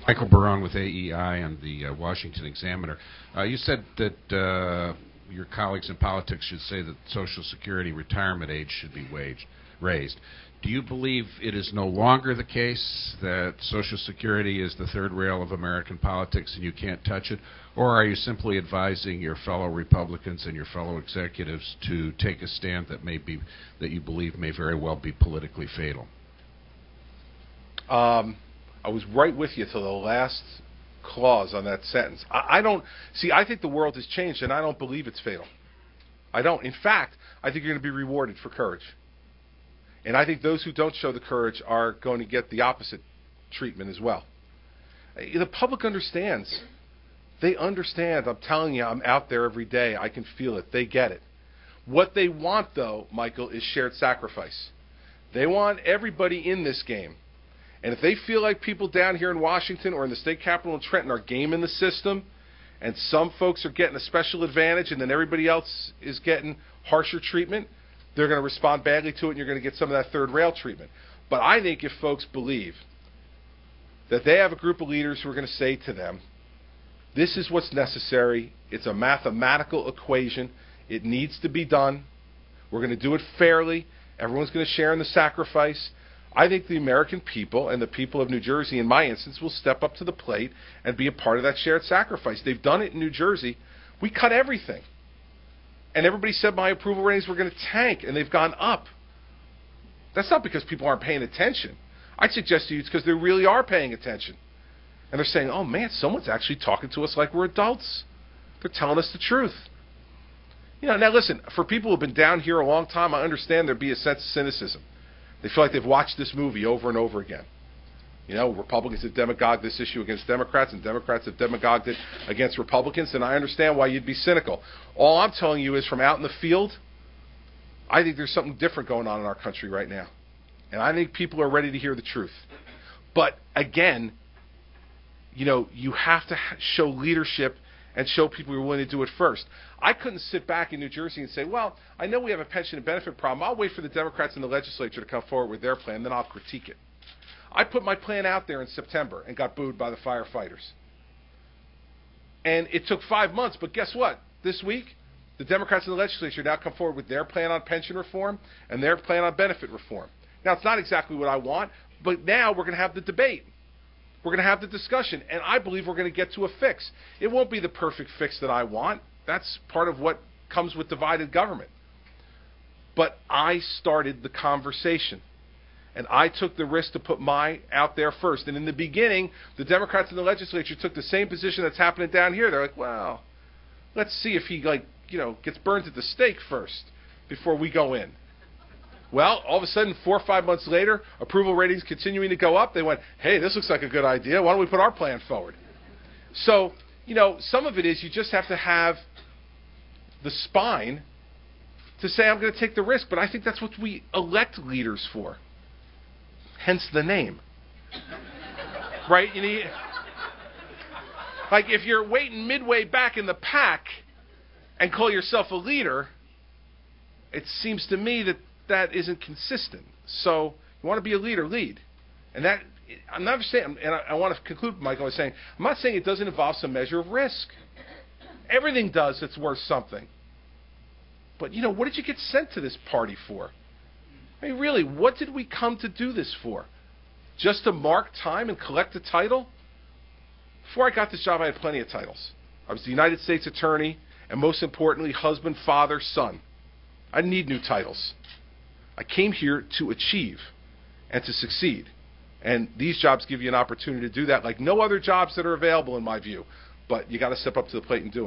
Michael Barone with AEI and the Washington Examiner. You said that your colleagues in politics should say that Social Security retirement age should be raised. Do you believe it is no longer the case that Social Security is the third rail of American politics and you can't touch it? Or are you simply advising your fellow Republicans and your fellow executives to take a stand that you believe may very well be politically fatal? I was right with you till the last clause on that sentence. I think the world has changed, and I don't believe it's fatal. I don't. In fact, I think you're going to be rewarded for courage. And I think those who don't show the courage are going to get the opposite treatment as well. The public understands. They understand. I'm telling you, I'm out there every day. I can feel it. They get it. What they want, though, Michael, is shared sacrifice. They want everybody in this game. And if they feel like people down here in Washington or in the state capitol in Trenton are gaming the system, and some folks are getting a special advantage and then everybody else is getting harsher treatment, they're going to respond badly to it and you're going to get some of that third rail treatment. But I think if folks believe that they have a group of leaders who are going to say to them, this is what's necessary, it's a mathematical equation, it needs to be done, we're going to do it fairly, everyone's going to share in the sacrifice, I think the American people and the people of New Jersey, in my instance, will step up to the plate and be a part of that shared sacrifice. They've done it in New Jersey. We cut everything. And everybody said my approval ratings were going to tank, and they've gone up. That's not because people aren't paying attention. I'd suggest to you it's because they really are paying attention. And they're saying, oh, man, someone's actually talking to us like we're adults. They're telling us the truth. Now listen, for people who have been down here a long time, I understand there'd be a sense of cynicism. They feel like they've watched this movie over and over again. Republicans have demagogued this issue against Democrats, and Democrats have demagogued it against Republicans, and I understand why you'd be cynical. All I'm telling you is from out in the field, I think there's something different going on in our country right now. And I think people are ready to hear the truth. But, again, you have to show leadership and show people who are willing to do it first. I couldn't sit back in New Jersey and say, well, I know we have a pension and benefit problem. I'll wait for the Democrats in the legislature to come forward with their plan, then I'll critique it. I put my plan out there in September and got booed by the firefighters. And it took 5 months, but guess what? This week, the Democrats in the legislature now come forward with their plan on pension reform and their plan on benefit reform. Now, it's not exactly what I want, but now we're going to have the debate. We're going to have the discussion, and I believe we're going to get to a fix. It won't be the perfect fix that I want. That's part of what comes with divided government. But I started the conversation, and I took the risk to put my out there first. And in the beginning, the Democrats in the legislature took the same position that's happening down here. They're like, well, let's see if he gets burned at the stake first before we go in. Well, all of a sudden, 4 or 5 months later, approval ratings continuing to go up. They went, hey, this looks like a good idea. Why don't we put our plan forward? So, some of it is you just have to have the spine to say, I'm going to take the risk. But I think that's what we elect leaders for. Hence the name. Right? Like if you're waiting midway back in the pack and call yourself a leader, it seems to me that isn't consistent. So you want to be a leader, lead. And that, I'm not saying, and I want to conclude, Michael, by saying, I'm not saying it doesn't involve some measure of risk. Everything does that's worth something. But, what did you get sent to this party for? I mean, really, what did we come to do this for? Just to mark time and collect a title? Before I got this job, I had plenty of titles. I was the United States Attorney, and most importantly, husband, father, son. I didn't need new titles. I came here to achieve and to succeed. And these jobs give you an opportunity to do that like no other jobs that are available in my view. But you got to step up to the plate and do them.